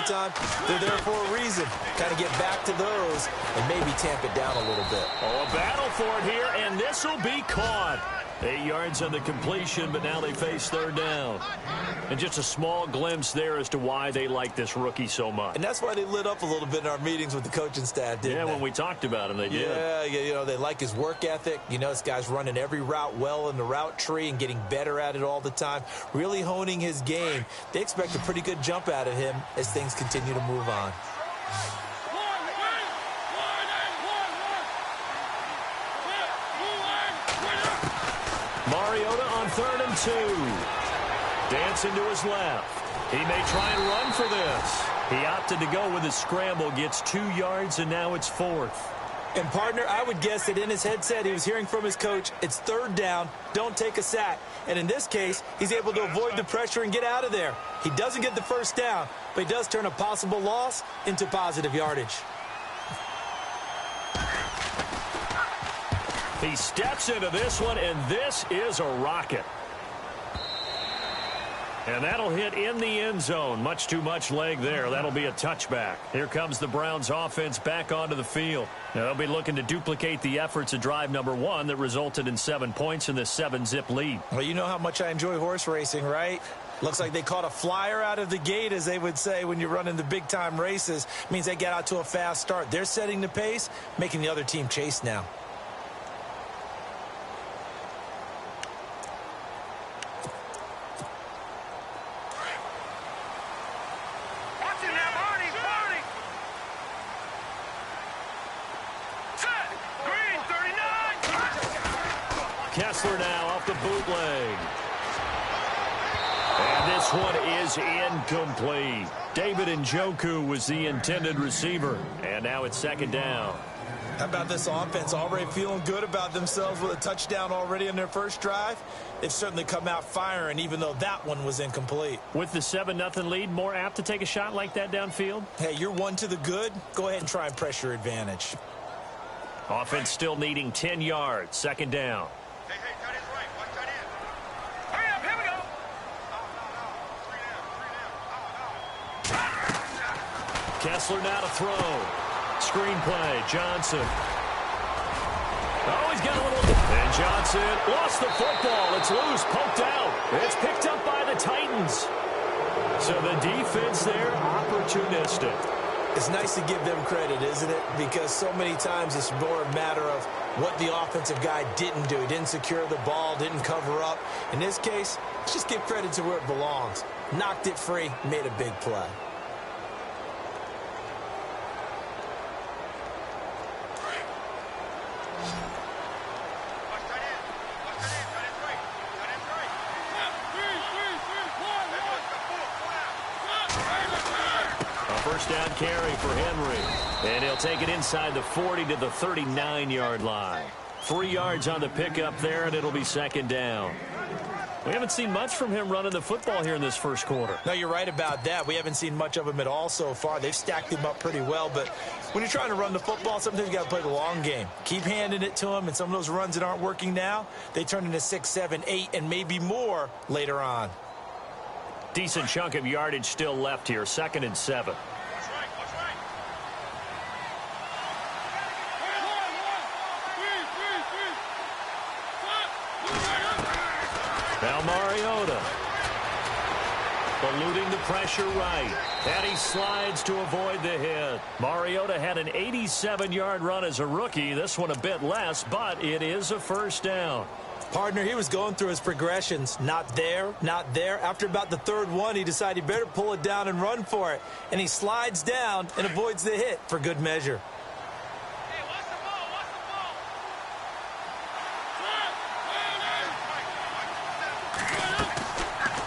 the time. They're there for a reason. Kind of get back to those and maybe tamp it down a little bit. Oh, a battle for it here, and this will be caught. 8 yards on the completion, but now they face third down. And just a small glimpse there as to why they like this rookie so much. And that's why they lit up a little bit in our meetings with the coaching staff, didn't they? Yeah, when we talked about him, they did. Yeah, you know, they like his work ethic. You know, this guy's running every route well in the route tree and getting better at it all the time, really honing his game. They expect a pretty good jump out of him as things continue to move on. Mariota on 3rd and 2. Dancing to his left. He may try and run for this. He opted to go with his scramble, gets 2 yards, and now it's 4th. And, partner, I would guess that in his headset he was hearing from his coach, it's 3rd down, don't take a sack. And in this case, he's able to avoid the pressure and get out of there. He doesn't get the 1st down, but he does turn a possible loss into positive yardage. He steps into this one, and this is a rocket. And that'll hit in the end zone. Much too much leg there. That'll be a touchback. Here comes the Browns offense back onto the field. Now, they'll be looking to duplicate the efforts of drive number 1 that resulted in 7 points in this 7-zip lead. Well, you know how much I enjoy horse racing, right? Looks like they caught a flyer out of the gate, as they would say when you're running the big-time races. Means they get out to a fast start. They're setting the pace, making the other team chase now. Kessler now off the bootleg. And this one is incomplete. David Njoku was the intended receiver. And now it's 2nd down. How about this offense? Already feeling good about themselves with a touchdown already in their first drive. They've certainly come out firing, even though that one was incomplete. With the 7-0 lead, more apt to take a shot like that downfield? Hey, you're one to the good. Go ahead and try and press your advantage. Offense still needing 10 yards. 2nd down. Kessler now to throw. Screenplay, Johnson. Oh, he's got a little... And Johnson lost the football. It's loose, poked out. It's picked up by the Titans. So the defense there, opportunistic. It's nice to give them credit, isn't it? Because so many times it's more a matter of what the offensive guy didn't do. He didn't secure the ball, didn't cover up. In this case, let's just give credit to where it belongs. Knocked it free, made a big play. Down carry for Henry. And he'll take it inside the 40 to the 39-yard line. 3 yards on the pickup there, and it'll be 2nd down. We haven't seen much from him running the football here in this first quarter. No, you're right about that. We haven't seen much of him at all so far. They've stacked him up pretty well, but when you're trying to run the football, sometimes you got to play the long game. Keep handing it to him, and some of those runs that aren't working now, they turn into 6, 7, 8, and maybe more later on. Decent chunk of yardage still left here. 2nd and 7. Now Mariota. Eluding the pressure right. And he slides to avoid the hit. Mariota had an 87-yard run as a rookie. This one a bit less, but it is a 1st down. Partner, he was going through his progressions. Not there, not there. After about the 3rd one, he decided he better pull it down and run for it. And he slides down and avoids the hit for good measure.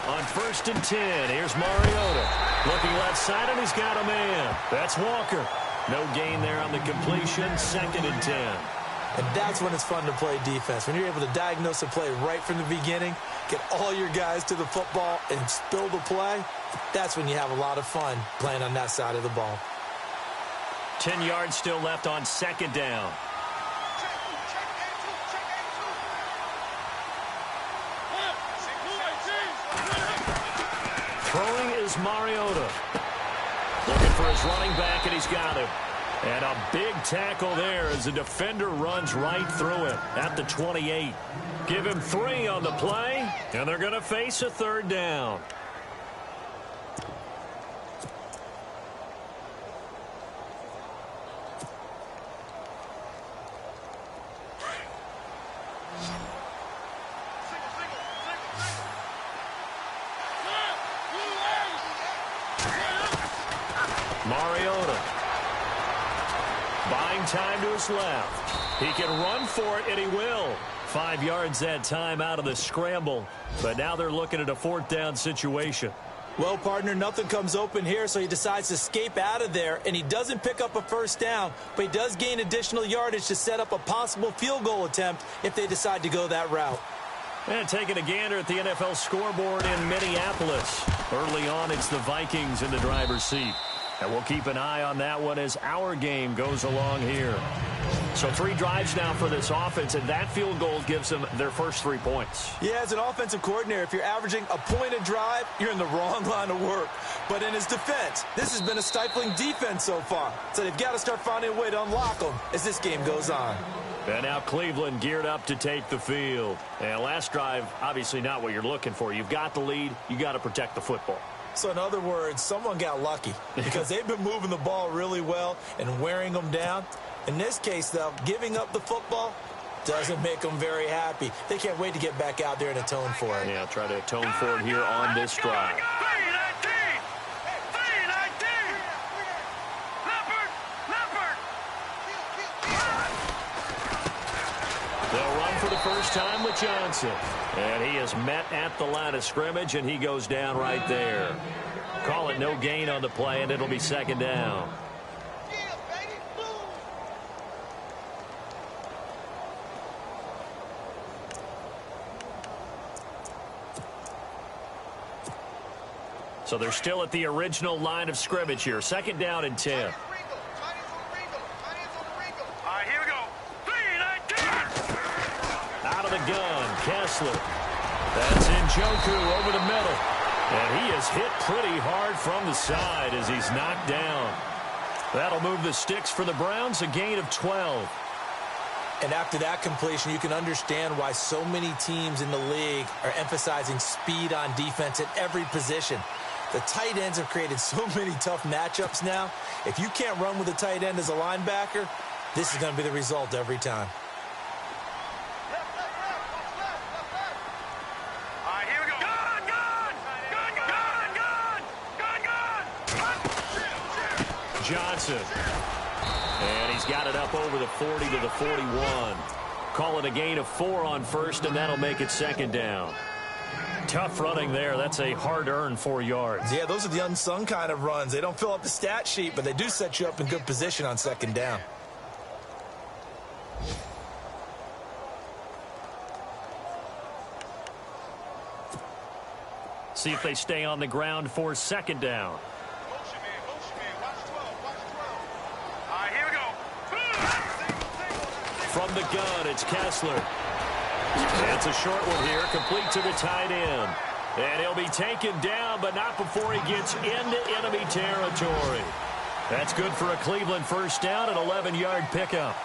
On 1st and 10, here's Mariota. Looking left side, and he's got a man. That's Walker. No gain there on the completion. 2nd and 10. And that's when it's fun to play defense. When you're able to diagnose a play right from the beginning, get all your guys to the football, and spill the play, that's when you have a lot of fun playing on that side of the ball. 10 yards still left on 2nd down. Throwing is Mariota. his running back, and he's got him. And a big tackle there as the defender runs right through it at the 28. Give him 3 on the play, and they're going to face a third down. Mariota buying time to his left. He can run for it, and he will. 5 yards that time out of the scramble. But now they're looking at a 4th down situation. Well, partner, nothing comes open here, so he decides to escape out of there, and he doesn't pick up a first down, but he does gain additional yardage to set up a possible field goal attempt if they decide to go that route. And taking a gander at the NFL scoreboard in Minneapolis. Early on, it's the Vikings in the driver's seat. And we'll keep an eye on that one as our game goes along here. So 3 drives now for this offense, and that field goal gives them their first 3 points. Yeah, as an offensive coordinator, if you're averaging a point a drive, you're in the wrong line of work. But in his defense, this has been a stifling defense so far. So they've got to start finding a way to unlock them as this game goes on. And now Cleveland geared up to take the field. And last drive, obviously not what you're looking for. You've got the lead. You got to protect the football. So in other words, someone got lucky because they've been moving the ball really well and wearing them down. In this case, though, giving up the football doesn't make them very happy. They can't wait to get back out there and atone for it. Yeah, try to atone for it here on this drive. They'll run for the first time with Johnson. And he is met at the line of scrimmage, and he goes down right there. Call it no gain on the play, and it'll be 2nd down. So they're still at the original line of scrimmage here. 2nd down and 10. Out of the gun, Kessler. That's Njoku over the middle. And he is hit pretty hard from the side as he's knocked down. That'll move the sticks for the Browns, a gain of 12. And after that completion, you can understand why so many teams in the league are emphasizing speed on defense at every position. The tight ends have created so many tough matchups now. If you can't run with a tight end as a linebacker, this is going to be the result every time. Johnson. And he's got it up over the 40 to the 41. Call it a gain of 4 on first, and that'll make it 2nd down. Tough running there. That's a hard-earned 4 yards. Yeah, those are the unsung kind of runs. They don't fill up the stat sheet, but they do set you up in good position on 2nd down. See if they stay on the ground for 2nd down. From the gun, it's Kessler. It's a short one here, complete to the tight end. And he'll be taken down, but not before he gets into enemy territory. That's good for a Cleveland first down, an 11-yard pickup.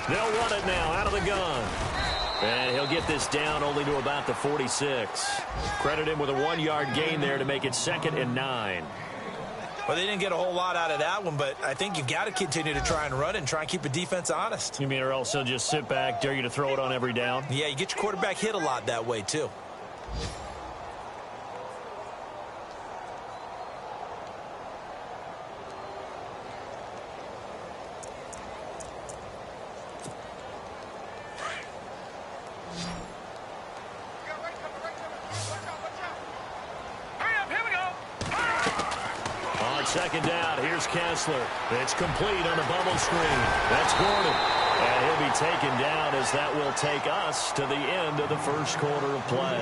They'll run it now out of the gun. And he'll get this down only to about the 46. Credit him with a 1-yard gain there to make it 2nd and 9. Well, they didn't get a whole lot out of that one, but I think you've got to continue to try and run and try and keep the defense honest. You mean or else he'll just sit back, dare you to throw it on every down? Yeah, you get your quarterback hit a lot that way, too. Second down, here's Kessler. It's complete on a bubble screen. That's Gordon. And he'll be taken down as that will take us to the end of the first quarter of play.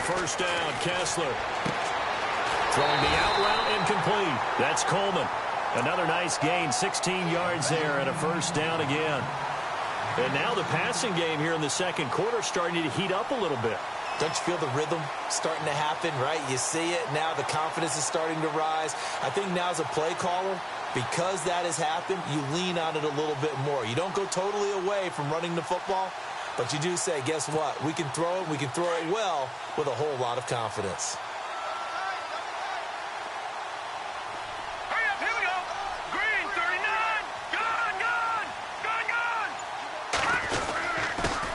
First down, Kessler. Throwing the out route incomplete. That's Coleman. Another nice gain, 16 yards there and a first down again. And now the passing game here in the second quarter starting to heat up a little bit. Don't you feel the rhythm starting to happen, right? You see it now. The confidence is starting to rise. I think now as a play caller, because that has happened, you lean on it a little bit more. You don't go totally away from running the football, but you do say, guess what? We can throw it. We can throw it well with a whole lot of confidence. Hurry up, here we go. Green, 39. Gone.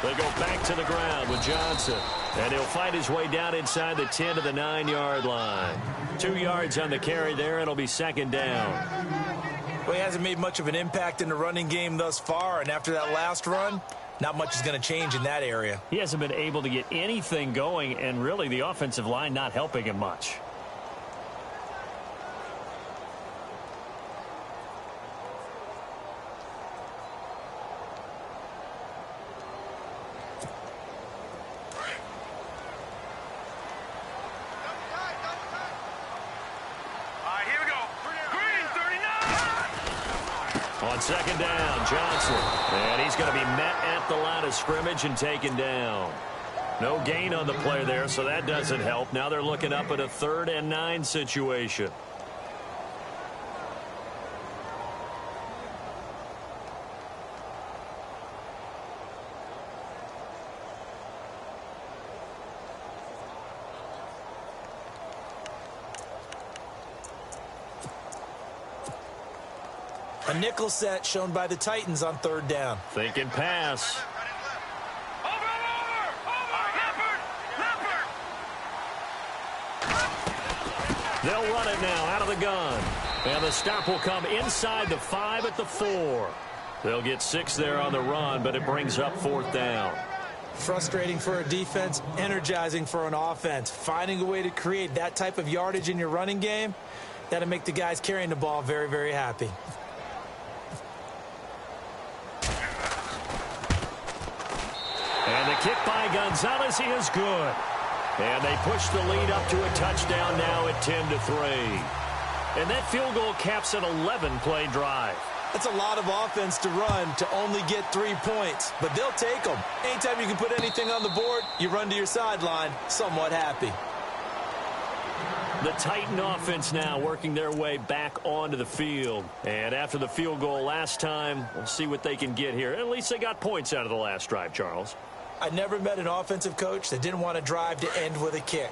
They go back to the ground with Johnson. And he'll fight his way down inside the 10 to the 9-yard line. 2 yards on the carry there. It'll be second down. Well, he hasn't made much of an impact in the running game thus far. And after that last run, not much is going to change in that area. He hasn't been able to get anything going, and really the offensive line not helping him much. On second down, Johnson. And he's going to be met at the line of scrimmage and taken down. No gain on the play there, so that doesn't help. Now they're looking up at a 3rd and 9 situation. A nickel set shown by the Titans on 3rd down. Thinking pass. They'll run it now out of the gun. And the stop will come inside the 5 at the 4. They'll get 6 there on the run, but it brings up 4th down. Frustrating for a defense, energizing for an offense. Finding a way to create that type of yardage in your running game, that'll make the guys carrying the ball very, very happy. And the kick by Gonzalez, he is good. And they push the lead up to a touchdown now at 10-3. And that field goal caps an 11-play drive. That's a lot of offense to run to only get 3 points, but they'll take them. Anytime you can put anything on the board, you run to your sideline somewhat happy. The Titan offense now working their way back onto the field. And after the field goal last time, we'll see what they can get here. At least they got points out of the last drive, Charles. I never met an offensive coach that didn't want to drive to end with a kick.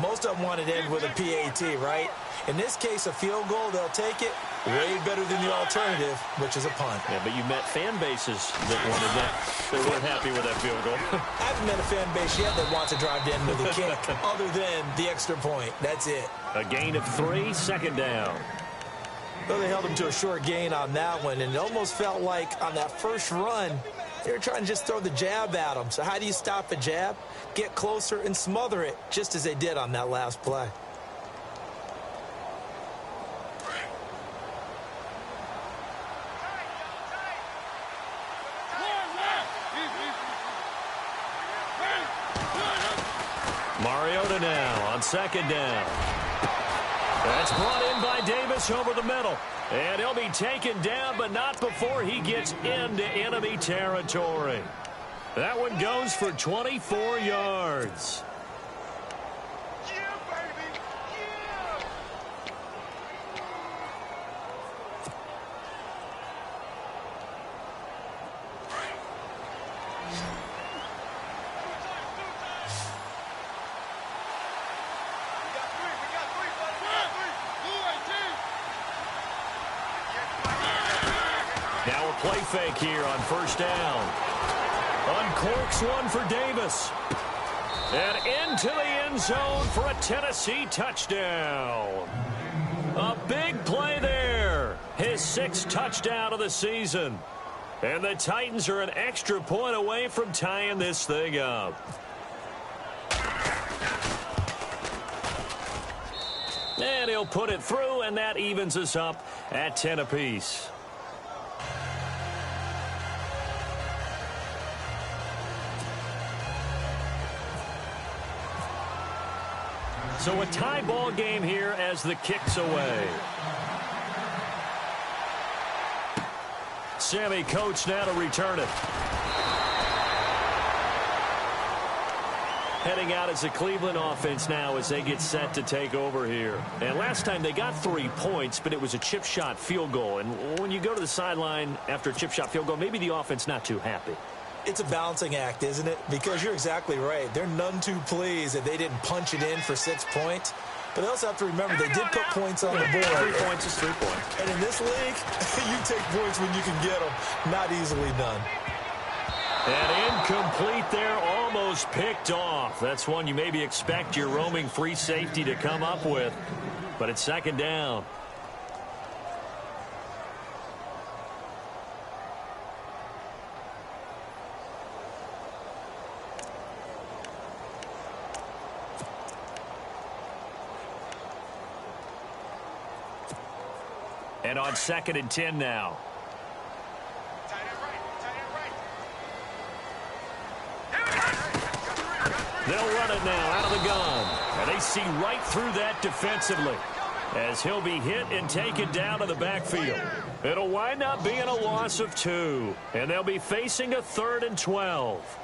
Most of them wanted to end with a PAT, right? In this case, a field goal, they'll take it. Way better than the alternative, which is a punt. Yeah, but you met fan bases that wanted that. They weren't happy with that field goal. I haven't met a fan base yet that wants to drive to end with a kick, other than the extra point. That's it. A gain of 3, second down. Well, they held him to a short gain on that one, and it almost felt like on that first run, they were trying to just throw the jab at him. So how do you stop a jab? Get closer and smother it, just as they did on that last play. Mariota now on second down. That's brought in by Davis over the middle. And he'll be taken down, but not before he gets into enemy territory. That one goes for 24 yards. Now a play fake here on first down. Uncorks one for Davis. And into the end zone for a Tennessee touchdown. A big play there. His 6th touchdown of the season. And the Titans are an extra point away from tying this thing up. And he'll put it through, and that evens us up at 10 apiece. So a tie ball game here as the kick's away. Sammy Coates now to return it. Heading out as the Cleveland offense now as they get set to take over here. And last time they got 3 points, but it was a chip shot field goal. And when you go to the sideline after a chip shot field goal, maybe the offense not too happy. It's a balancing act, isn't it? Because you're exactly right. They're none too pleased that they didn't punch it in for 6 points. But they also have to remember they did put points on the board. 3 points is 3 points. And in this league, you take points when you can get them. Not easily done. And incomplete there, almost picked off. That's one you maybe expect your roaming free safety to come up with. But it's 2nd down. And on 2nd and 10 now. They'll run it now out of the gun. And they see right through that defensively as he'll be hit and taken down to the backfield. It'll wind up being a loss of 2. And they'll be facing a 3rd and 12.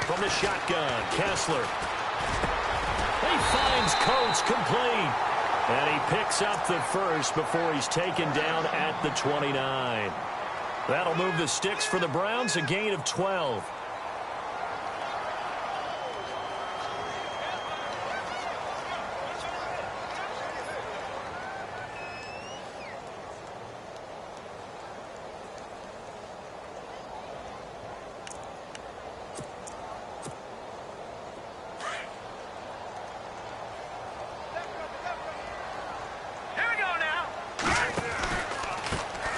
From the shotgun, Kessler. He finds Coates complete. And he picks up the first before he's taken down at the 29. That'll move the sticks for the Browns, a gain of 12.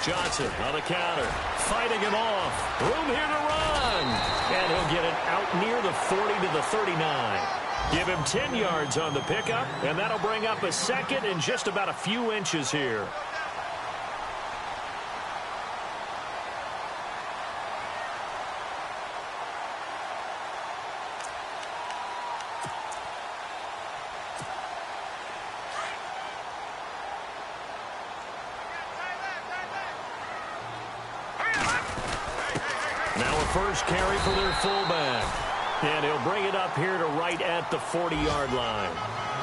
Johnson on the counter, fighting him off. Room here to run. And he'll get it out near the 40 to the 39. Give him 10 yards on the pickup, and that'll bring up a 2nd and just about a few inches here. First carry for their fullback. And he'll bring it up here to right at the 40-yard line.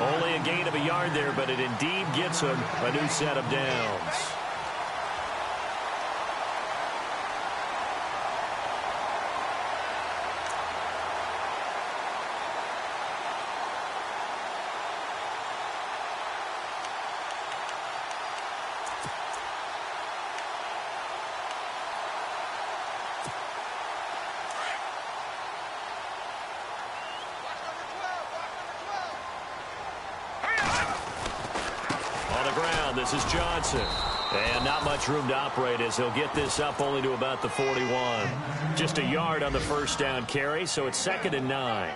Only a gain of a yard there, but it indeed gets him a new set of downs. This is Johnson. And not much room to operate as he'll get this up only to about the 41. Just a yard on the first down carry, so it's 2nd and 9.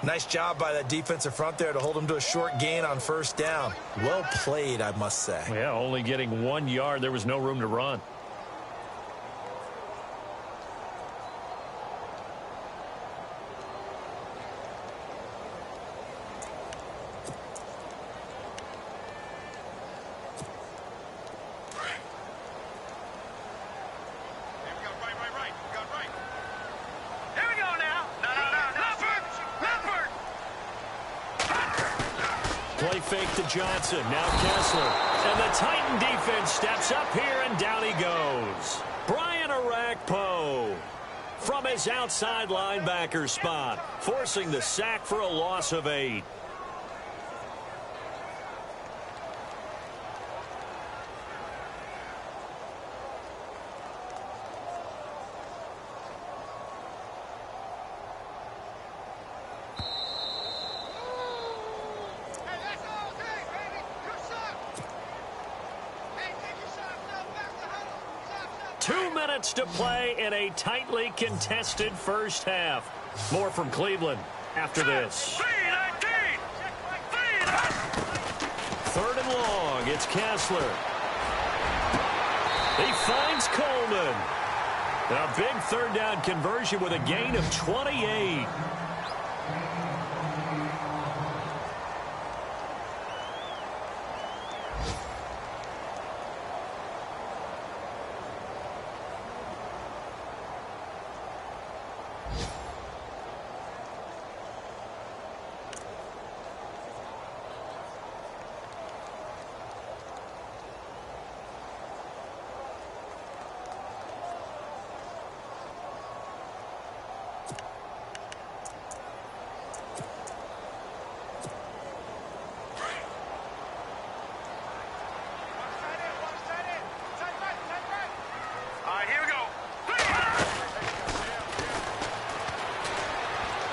Nice job by that defensive front there to hold him to a short gain on first down. Well played, I must say. Yeah, only getting 1 yard. There was no room to run. fake to Johnson. Now Kessler. And the Titan defense steps up here, and down he goes. Brian Arakpo from his outside linebacker spot, forcing the sack for a loss of 8. To play in a tightly contested first half. More from Cleveland after this. 3rd and long. It's Kessler. He finds Coleman. A big 3rd down conversion with a gain of 28.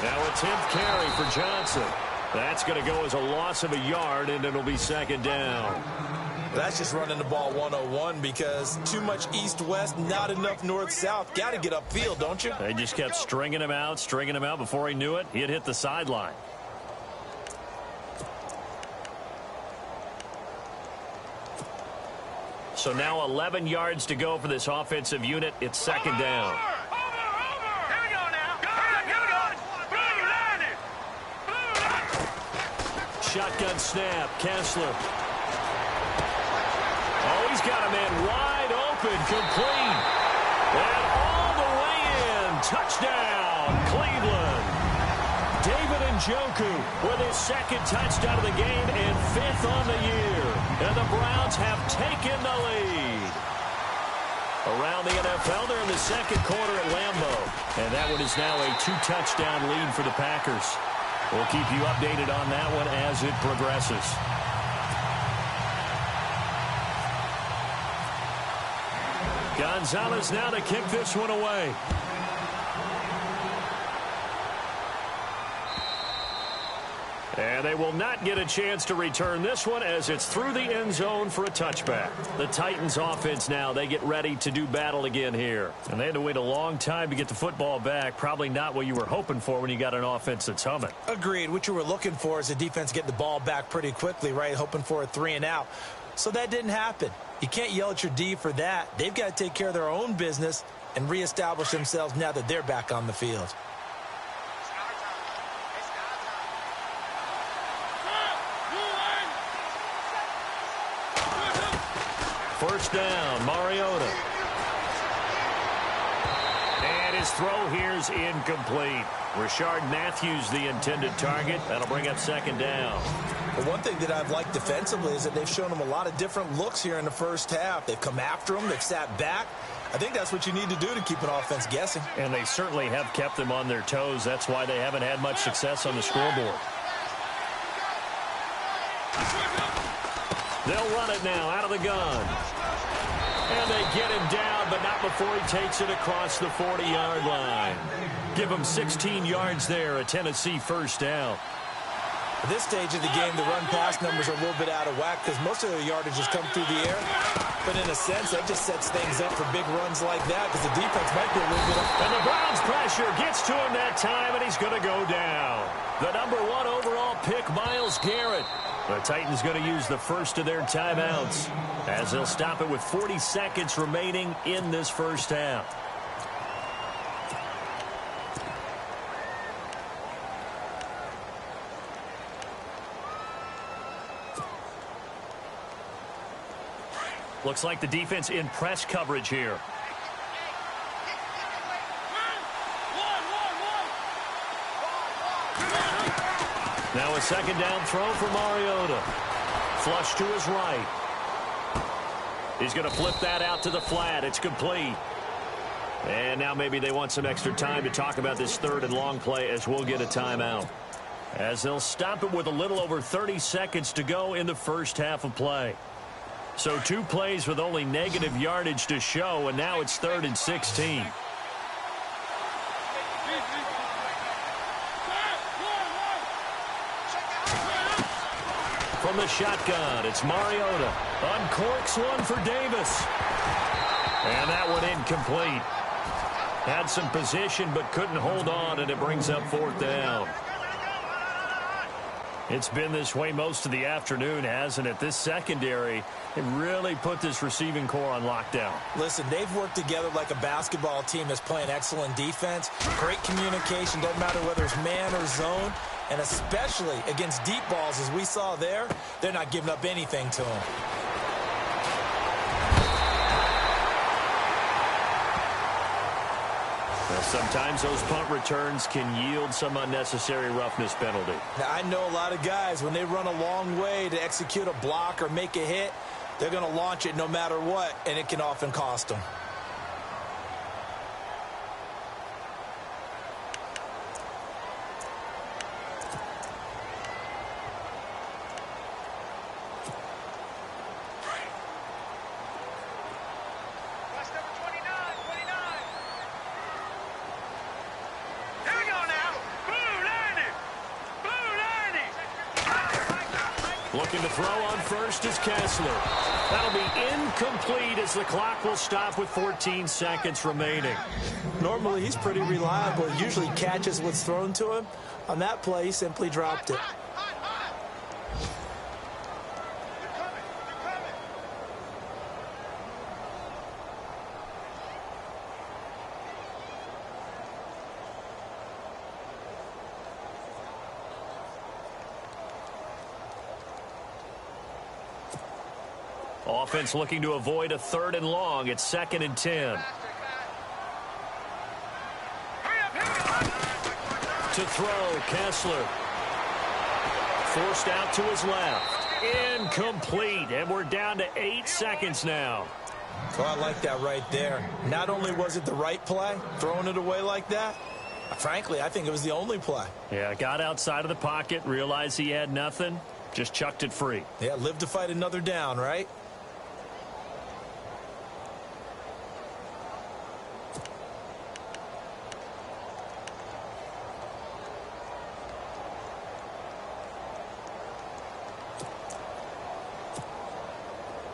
Now a 10th carry for Johnson. That's going to go as a loss of a yard, and it'll be 2nd down. That's just running the ball 101 because too much east-west, not enough north-south. Got to get upfield, don't you? They just kept stringing him out. Before he knew it, he had hit the sideline. So now 11 yards to go for this offensive unit. It's 2nd down. Shotgun snap, Kessler. Oh, he's got a man wide open, complete. And all the way in, touchdown, Cleveland. David Njoku with his 2nd touchdown of the game and 5th on the year. And the Browns have taken the lead. Around the NFL, they're in the 2nd quarter at Lambeau. And that one is now a 2-touchdown lead for the Packers. We'll keep you updated on that one as it progresses. Gonzalez now to kick this one away. And they will not get a chance to return this one as it's through the end zone for a touchback. The Titans offense now, they get ready to do battle again here. And they had to wait a long time to get the football back. Probably not what you were hoping for when you got an offense that's humming. Agreed. What you were looking for is the defense getting the ball back pretty quickly, right? Hoping for a 3 and out. So that didn't happen. You can't yell at your D for that. They've got to take care of their own business and reestablish themselves now that they're back on the field. First down, Mariota. And his throw here's incomplete. Rashard Matthews, the intended target. That'll bring up 2nd down. Well, one thing that I've liked defensively is that they've shown them a lot of different looks here in the first half. They've come after them. They've sat back. I think that's what you need to do to keep an offense guessing. And they certainly have kept them on their toes. That's why they haven't had much success on the scoreboard. They'll run it now out of the gun. And they get him down, but not before he takes it across the 40-yard line. Give him 16 yards there, a Tennessee first down. At this stage of the game, the run-pass numbers are a little bit out of whack because most of their yardage has come through the air. But in a sense, that just sets things up for big runs like that because the defense might be a little bit up. And the Browns pressure gets to him that time, and he's going to go down. The number 1 overall pick, Myles Garrett. The Titans going to use the first of their timeouts as they'll stop it with 40 seconds remaining in this first half. Looks like the defense in press coverage here. Now a second down throw for Mariota. Flush to his right. He's going to flip that out to the flat. It's complete. And now maybe they want some extra time to talk about this third and long play as we'll get a timeout. As they'll stop it with a little over 30 seconds to go in the first half of play. So 2 plays with only negative yardage to show, and now it's 3rd and 16. From the shotgun, it's Mariota. Uncorks one for Davis. And that one incomplete. Had some position but couldn't hold on, and it brings up 4th down. It's been this way most of the afternoon, hasn't it? This secondary, it really put this receiving core on lockdown. Listen, they've worked together like a basketball team that's playing excellent defense. Great communication, doesn't matter whether it's man or zone. And especially against deep balls, as we saw there, they're not giving up anything to them. Well, sometimes those punt returns can yield some unnecessary roughness penalty. Now, I know a lot of guys, when they run a long way to execute a block or make a hit, they're going to launch it no matter what, and it can often cost them. Looking to throw on first is Kessler. That'll be incomplete as the clock will stop with 14 seconds remaining. Normally, he's pretty reliable. He usually catches what's thrown to him. On that play, he simply dropped it. Offense looking to avoid a 3rd and long. It's 2nd and 10. To throw, Kessler. Forced out to his left. Incomplete. And we're down to 8 seconds now. Oh, I like that right there. Not only was it the right play, throwing it away like that, frankly, I think it was the only play. Yeah, got outside of the pocket, realized he had nothing, just chucked it free. Yeah, live to fight another down, right?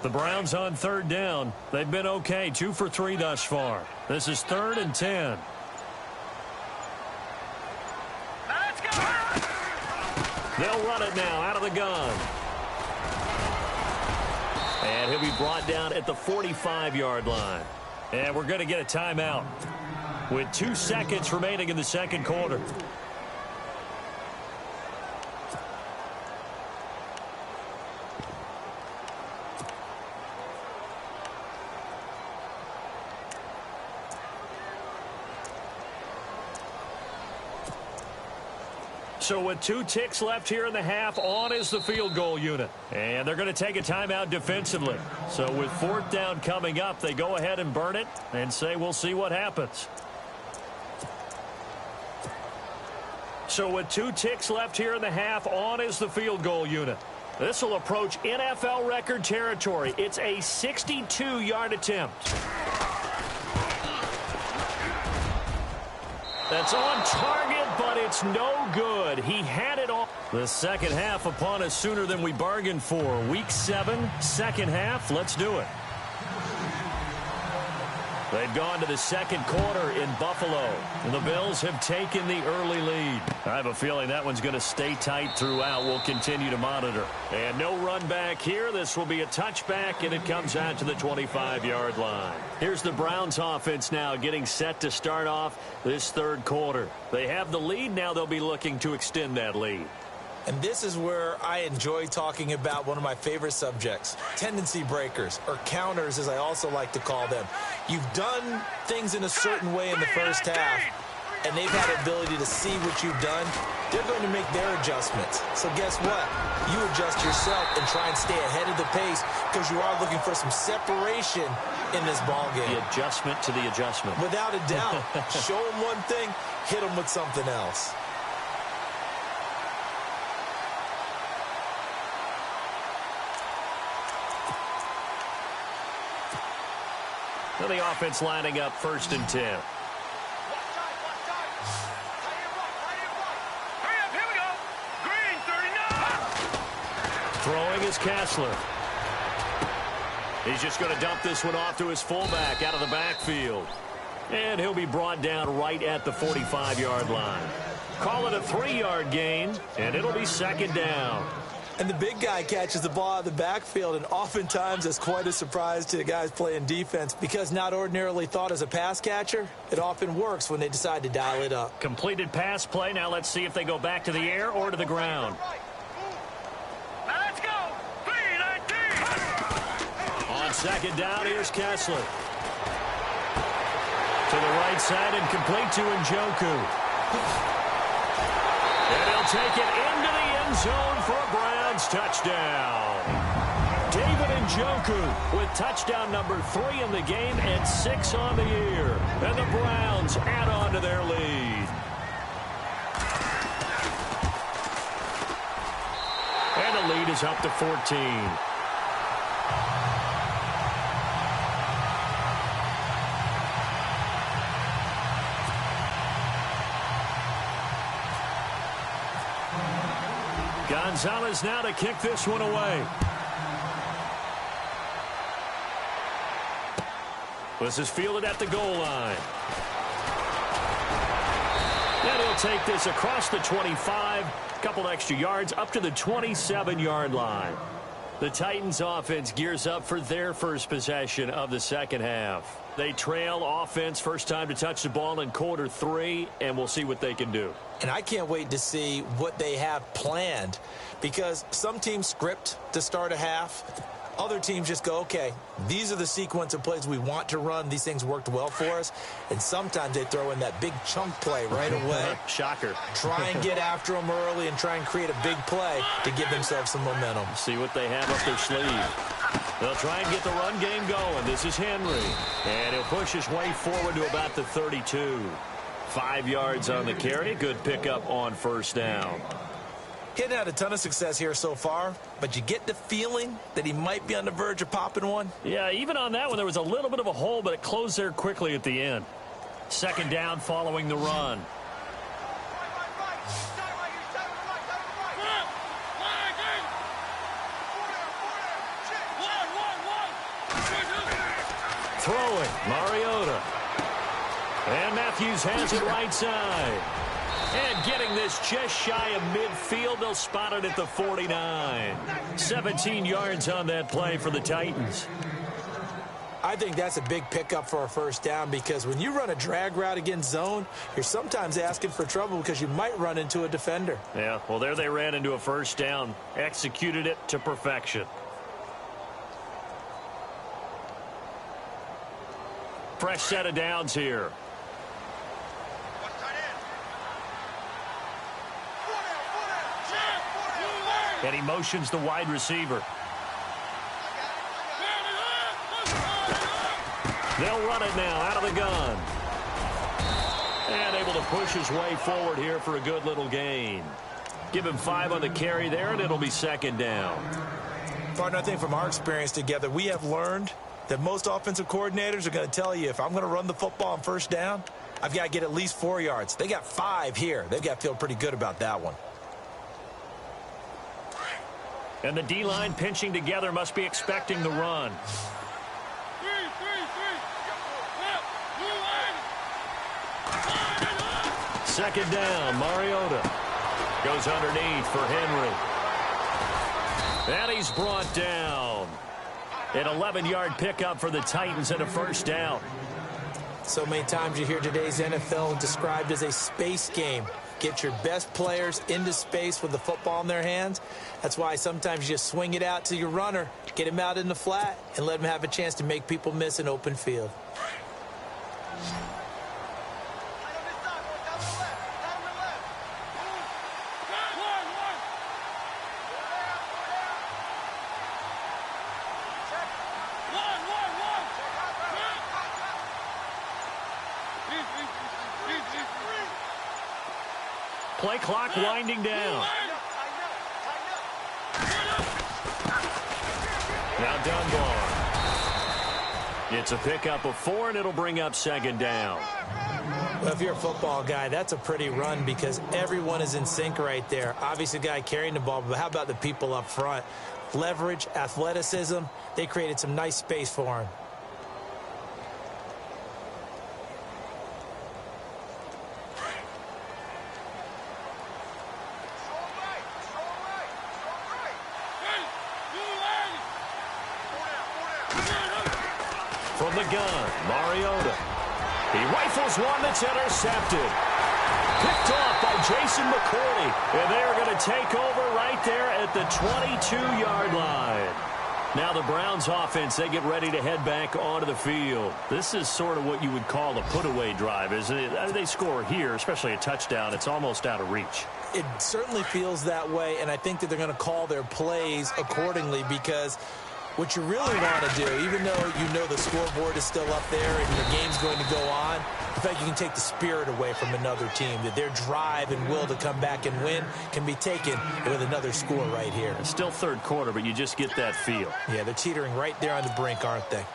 The Browns on 3rd down. They've been okay, 2 for 3 thus far. This is 3rd and 10. Let's go! They'll run it now out of the gun. And he'll be brought down at the 45-yard line. And we're going to get a timeout with 2 seconds remaining in the second quarter. So with 2 ticks left here in the half, on is the field goal unit. And they're going to take a timeout defensively. So with 4th down coming up, they go ahead and burn it and say we'll see what happens. So with 2 ticks left here in the half, on is the field goal unit. This will approach NFL record territory. It's a 62-yard attempt. That's on target, but it's no good. He had it all. The second half upon us sooner than we bargained for. Week 7, second half. Let's do it. They've gone to the second quarter in Buffalo. And the Bills have taken the early lead. I have a feeling that one's going to stay tight throughout. We'll continue to monitor. And no run back here. This will be a touchback, and it comes out to the 25-yard line. Here's the Browns offense now getting set to start off this third quarter. They have the lead. Now they'll be looking to extend that lead. And this is where I enjoy talking about one of my favorite subjects, tendency breakers, or counters as I also like to call them. You've done things in a certain way in the first half, and they've had the ability to see what you've done, they're going to make their adjustments. So guess what? You adjust yourself and try and stay ahead of the pace because you are looking for some separation in this ball game. The adjustment to the adjustment. Without a doubt. Show them one thing, hit them with something else. So the offense lining up 1st and 10. Hurry up, here we go. Green, 39. Throwing is Kessler. He's just going to dump this one off to his fullback out of the backfield. And he'll be brought down right at the 45-yard line. Call it a 3-yard gain, and it'll be 2nd down. And the big guy catches the ball out of the backfield, and oftentimes it's quite a surprise to the guys playing defense because not ordinarily thought as a pass catcher, it often works when they decide to dial it up. Completed pass play. Now let's see if they go back to the air or to the ground. Now let's go. 3-19. On 2nd down, here's Kessler. To the right side and complete to Njoku. And he'll take it into the end zone for a Browns touchdown. David Njoku with touchdown number 3 in the game and 6 on the year. And the Browns add on to their lead. And the lead is up to 14. Gonzalez now to kick this one away. This is fielded at the goal line. And he'll take this across the 25, a couple extra yards up to the 27-yard line. The Titans offense gears up for their first possession of the second half. They trail offense first time to touch the ball in quarter 3, and we'll see what they can do. And I can't wait to see what they have planned because some teams script to start a half. Other teams just go, okay, these are the sequence of plays we want to run. These things worked well for us. And sometimes they throw in that big chunk play right away. Shocker. Try and get after them early and try and create a big play to give themselves some momentum. See what they have up their sleeve. They'll try and get the run game going. This is Henry. And he'll push his way forward to about the 32. 5 yards on the carry. Good pickup on 1st down. He hadn't had a ton of success here so far, but you get the feeling that he might be on the verge of popping one. Yeah, even on that one, there was a little bit of a hole, but it closed there quickly at the end. 2nd down following the run. Throwing, Mariota. And Matthews has it right side. And getting this just shy of midfield, they'll spot it at the 49. 17 yards on that play for the Titans. I think that's a big pickup for a 1st down because when you run a drag route against zone, you're sometimes asking for trouble because you might run into a defender. Yeah, well, there they ran into a 1st down. Executed it to perfection. Fresh set of downs here. And he motions the wide receiver. They'll run it now out of the gun. And able to push his way forward here for a good little gain. Give him 5 on the carry there, and it'll be 2nd down. Partner, I think from our experience together, we have learned that most offensive coordinators are going to tell you if I'm going to run the football on 1st down, I've got to get at least 4 yards. They got 5 here. They've got to feel pretty good about that one. And the D-line pinching together must be expecting the run. 2nd down, Mariota. Goes underneath for Henry. And he's brought down. An 11-yard pickup for the Titans and a 1st down. So many times you hear today's NFL described as a space game. Get your best players into space with the football in their hands. That's why sometimes you just swing it out to your runner, get him out in the flat, and let him have a chance to make people miss an open field. Play clock winding down. Now Dunbar. It's a pickup of 4, and it'll bring up second down. Well, if you're a football guy, that's a pretty run because everyone is in sync right there. Obviously, the guy carrying the ball, but how about the people up front? Leverage, athleticism, they created some nice space for him. From the gun, Mariota. He rifles one that's intercepted. Picked off by Jason McCourty. And they are going to take over right there at the 22-yard line. Now the Browns offense, they get ready to head back onto the field. This is sort of what you would call a put-away drive, isn't it? They score here, especially a touchdown. It's almost out of reach. It certainly feels that way, and I think that they're going to call their plays accordingly because what you really want to do, even though you know the scoreboard is still up there and the game's going to go on, in fact, you can take the spirit away from another team, that their drive and will to come back and win can be taken with another score right here. It's still third quarter, but you just get that feel. Yeah, they're teetering right there on the brink, aren't they?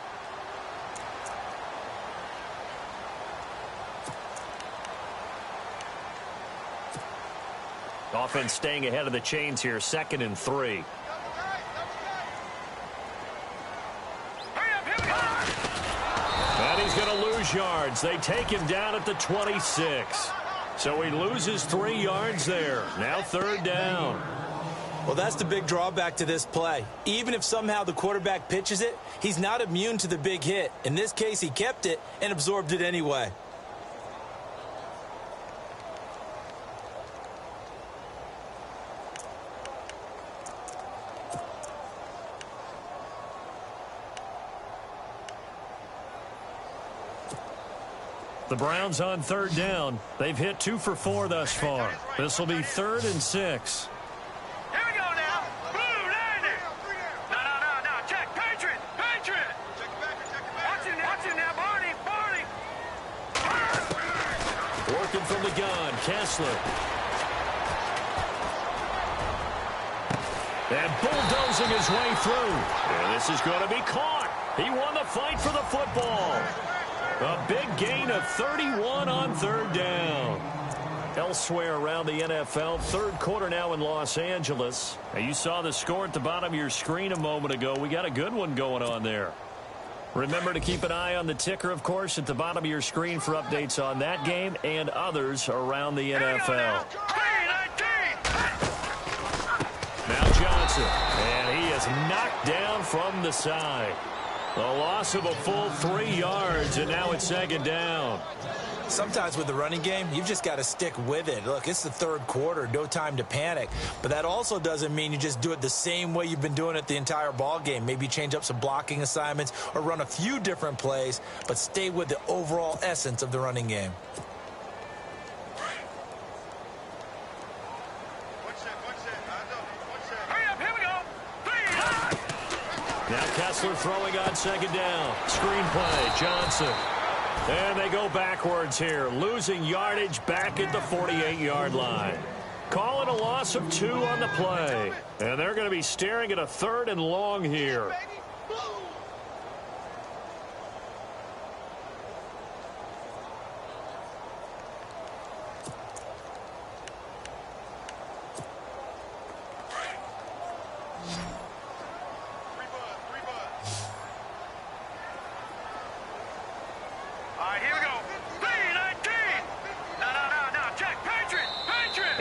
Offense staying ahead of the chains here, 2nd and 3. And he's going to lose yards. They take him down at the 26. So he loses 3 yards there. Now 3rd down. Well, that's the big drawback to this play. Even if somehow the quarterback pitches it, he's not immune to the big hit. In this case, he kept it and absorbed it anyway. The Browns on 3rd down. They've hit 2 for 4 thus far. This will be 3rd and 6. Here we go now. Blue, landing. No. Check. Patriot. Watch it now, Barney. Working from the gun, Kessler. And bulldozing his way through. And this is going to be caught. He won the fight for the football. A big gain of 31 on 3rd down. Elsewhere around the NFL, 3rd quarter now in Los Angeles. Now you saw the score at the bottom of your screen a moment ago. We got a good one going on there. Remember to keep an eye on the ticker, of course, at the bottom of your screen for updates on that game and others around the NFL. Now Johnson, and he is knocked down from the side. A loss of a full 3 yards, and now it's 2nd down. Sometimes with the running game, you've just got to stick with it. Look, it's the 3rd quarter, no time to panic. But that also doesn't mean you just do it the same way you've been doing it the entire ball game. Maybe change up some blocking assignments or run a few different plays, but stay with the overall essence of the running game. Now Kessler throwing on 2nd down. Screen play, Johnson. And they go backwards here, losing yardage back at the 48-yard line. Call it a loss of 2 on the play. And they're going to be staring at a 3rd and long here.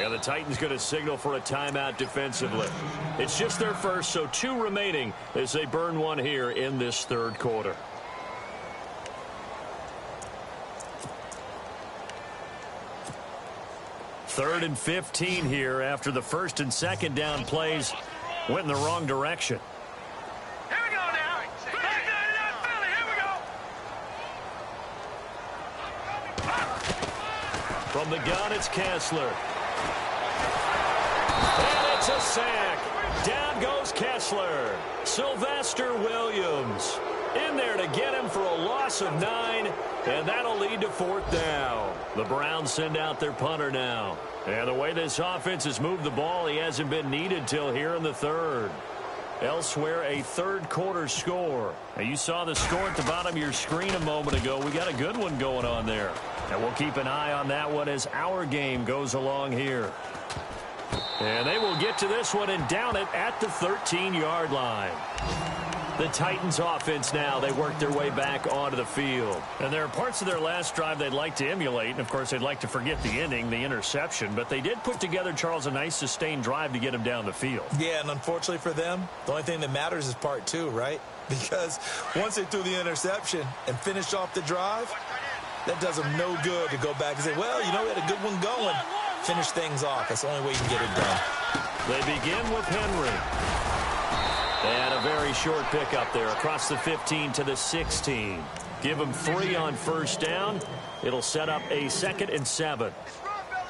And the Titans going to signal for a timeout defensively. It's just their first, so 2 remaining as they burn 1 here in this 3rd quarter. Third and 15 here after the 1st and 2nd down plays went in the wrong direction. Here we go now. Philly, here we go. From the gun, it's Kessler. And it's a sack. Down goes Kessler. Sylvester Williams in there to get him for a loss of 9. And that'll lead to fourth down. The Browns send out their punter now. And the way this offense has moved the ball, he hasn't been needed till here in the third. Elsewhere, a third-quarter score. Now, you saw the score at the bottom of your screen a moment ago. We got a good one going on there. And we'll keep an eye on that one as our game goes along here. And they will get to this one and down it at the 13-yard line. The Titans offense now, they work their way back onto the field. And there are parts of their last drive they'd like to emulate. And, of course, they'd like to forget the ending, the interception. But they did put together, Charles, a nice sustained drive to get them down the field. Yeah, and unfortunately for them, the only thing that matters is part two, right? Because once they threw the interception and finished off the drive, that does them no good to go back and say, well, you know, we had a good one going. Finish things off. That's the only way you can get it done. They begin with Henry. And a very short pickup there across the 15 to the 16. Give them 3 on first down. It'll set up a 2nd and 7.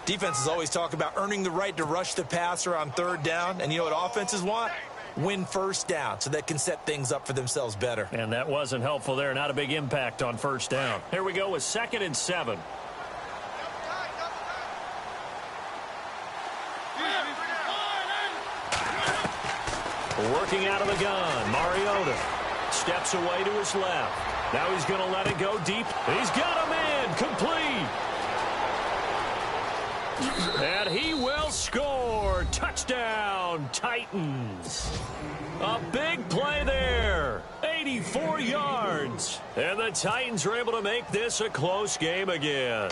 Defenses always talk about earning the right to rush the passer on third down. And you know what offenses want? Win first down so they can set things up for themselves better. And that wasn't helpful there. Not a big impact on first down. Here we go with 2nd and 7. Working out of the gun, Mariota steps away to his left. Now he's going to let it go deep. He's got a man complete. And he will score. Touchdown, Titans. A big play there. 84 yards. And the Titans are able to make this a close game again.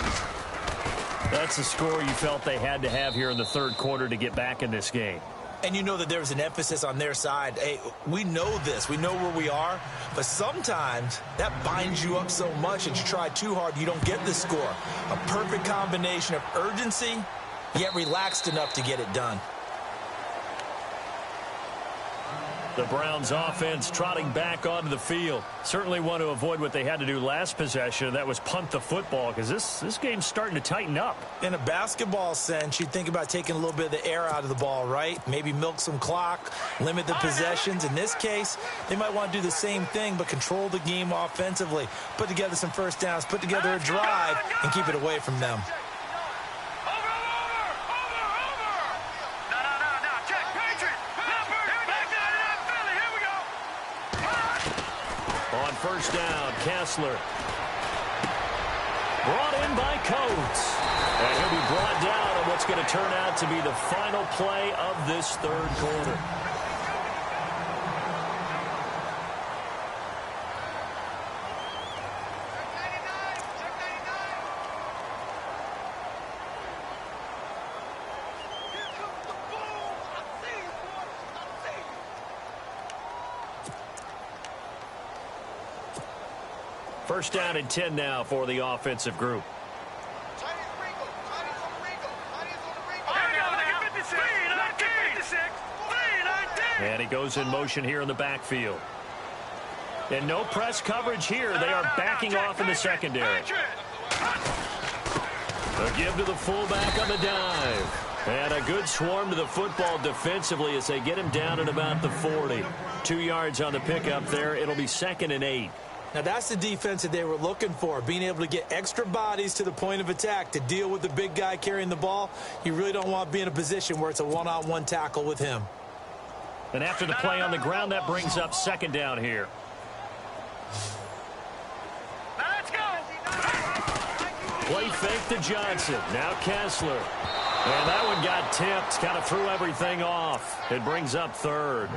That's the score you felt they had to have here in the third quarter to get back in this game. And you know that there's an emphasis on their side. Hey, we know this. We know where we are. But sometimes that binds you up so much that you try too hard, you don't get the score. A perfect combination of urgency, yet relaxed enough to get it done. The Browns offense trotting back onto the field. Certainly want to avoid what they had to do last possession. That was punt the football, because this game's starting to tighten up. In a basketball sense, you think about taking a little bit of the air out of the ball, right? Maybe milk some clock, limit the possessions. In this case, they might want to do the same thing, but control the game offensively. Put together some first downs, put together a drive, and keep it away from them. First down, Kessler. Brought in by Coates. And he'll be brought down on what's going to turn out to be the final play of this third quarter. First down and 10 now for the offensive group. And he goes in motion here in the backfield. And no press coverage here. They are backing off in the secondary. A give to the fullback on the dive. And a good swarm to the football defensively as they get him down at about the 40. 2 yards on the pickup there. It'll be 2nd and 8. Now, that's the defense that they were looking for, being able to get extra bodies to the point of attack to deal with the big guy carrying the ball. You really don't want to be in a position where it's a one-on-one tackle with him. And after the play on the ground, that brings up 2nd down here. Let's go. Play fake to Johnson. Now Kessler. And that one got tipped. Kind of threw everything off. It brings up 3rd.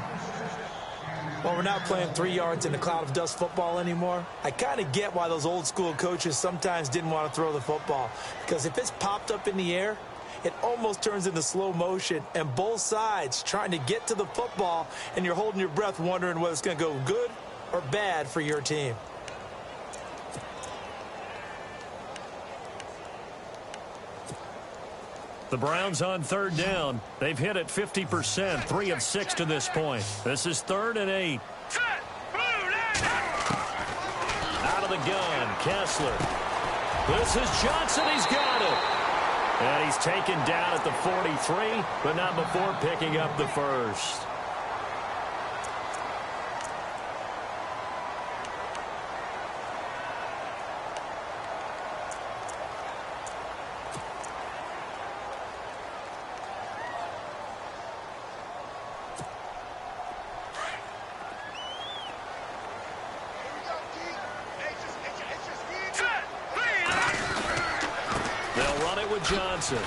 Well, we're not playing 3 yards in a cloud of dust football anymore. I kind of get why those old school coaches sometimes didn't want to throw the football. Because if it's popped up in the air, it almost turns into slow motion. And both sides trying to get to the football, and you're holding your breath wondering whether it's going to go good or bad for your team. The Browns on 3rd down. They've hit it 50%, 3 of 6 to this point. This is 3rd and 8. Out of the gun, Kessler. This is Johnson. He's got it. And he's taken down at the 43, but not before picking up the first. with Johnson.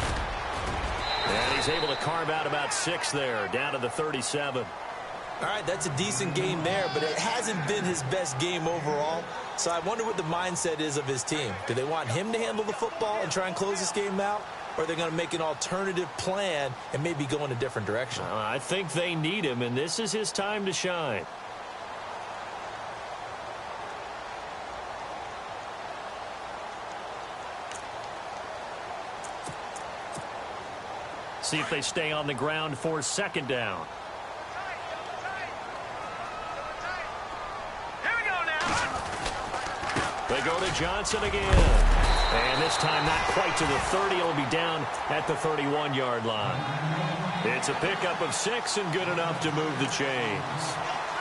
And he's able to carve out about 6 there, down to the 37. All right, that's a decent game there, but it hasn't been his best game overall. So I wonder what the mindset is of his team. Do they want him to handle the football and try and close this game out? Or are they going to make an alternative plan and maybe go in a different direction? I think they need him, and this is his time to shine. See if they stay on the ground for 2nd down. Here we go now. They go to Johnson again. And this time not quite to the 30. It'll be down at the 31-yard line. It's a pickup of 6 and good enough to move the chains.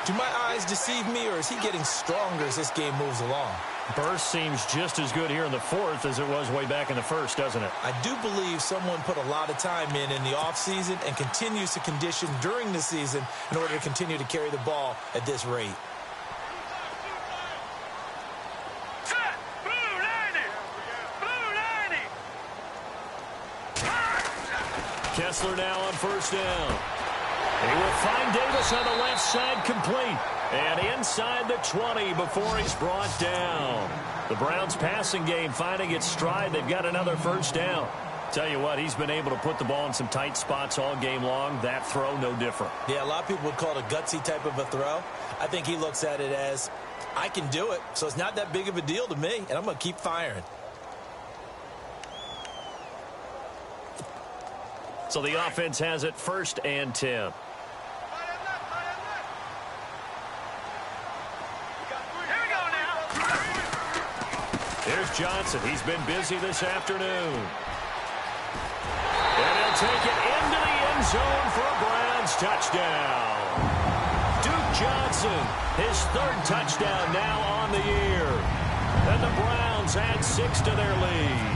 Do my eyes deceive me, or is he getting stronger as this game moves along? Burst seems just as good here in the 4th as it was way back in the 1st, doesn't it? I do believe someone put a lot of time in the offseason and continues to condition during the season in order to continue to carry the ball at this rate. Set. Blue 90. Blue 90. Kessler now on 1st down. He will find Davis on the left side, complete. And inside the 20 before he's brought down. The Browns passing game finding its stride. They've got another 1st down. Tell you what, he's been able to put the ball in some tight spots all game long. That throw, no different. Yeah, a lot of people would call it a gutsy type of a throw. I think he looks at it as, I can do it, so it's not that big of a deal to me, and I'm going to keep firing. So the offense has it 1st and 10. Here's Johnson. He's been busy this afternoon. And he'll take it into the end zone for a Browns touchdown. Duke Johnson, his 3rd touchdown now on the year. And the Browns add 6 to their lead.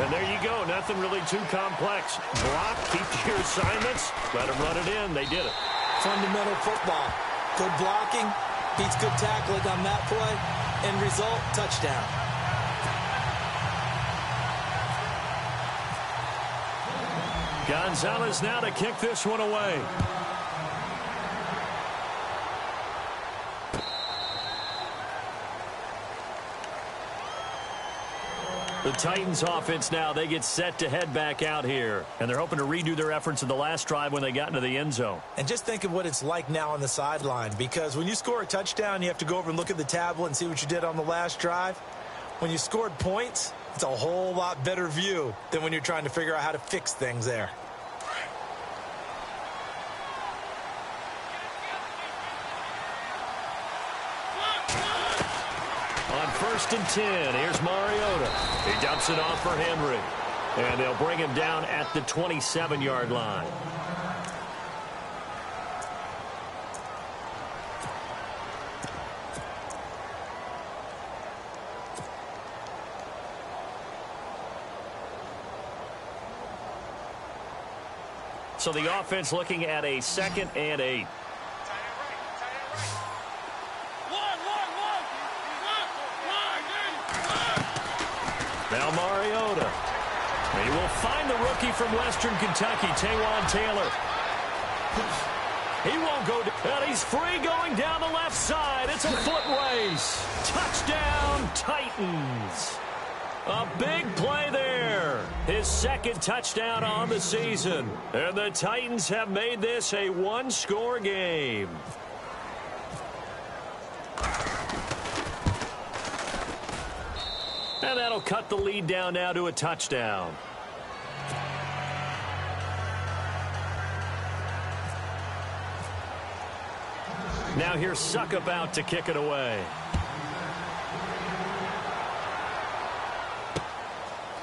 And there you go. Nothing really too complex. Block, keep to your assignments, let them run it in. They did it. Fundamental football. Good blocking, beats good tackling on that play. End result, touchdown. Gonzalez now to kick this one away. The Titans offense now, they get set to head back out here. And they're hoping to redo their efforts in the last drive when they got into the end zone. And just think of what it's like now on the sideline, because when you score a touchdown, you have to go over and look at the tablet and see what you did on the last drive. When you scored points, it's a whole lot better view than when you're trying to figure out how to fix things there. On 1st and 10, here's Mariota. He dumps it off for Henry. And they'll bring him down at the 27-yard line. So the offense looking at a 2nd and 8. Now Mariota. He will find the rookie from Western Kentucky, Taywan Taylor. He won't go, and he's free going down the left side. It's a foot race. Touchdown, Titans. A big play there. His 2nd touchdown on the season. And the Titans have made this a 1-score game. And that'll cut the lead down now to a touchdown. Now here's Suckup out to kick it away.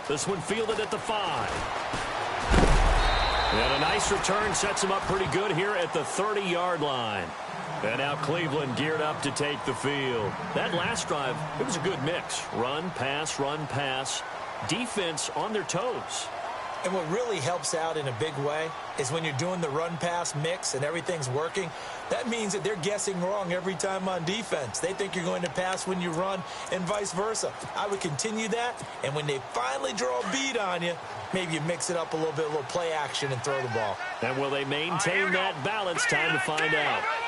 This one fielded at the 5. And a nice return sets him up pretty good here at the 30-yard line. And now Cleveland geared up to take the field. That last drive, it was a good mix. Run, pass, defense on their toes. And what really helps out in a big way is when you're doing the run-pass mix and everything's working, that means that they're guessing wrong every time on defense. They think you're going to pass when you run and vice versa. I would continue that, and when they finally draw a beat on you, maybe you mix it up a little bit, a little play action, and throw the ball. And will they maintain that balance? Time to find out.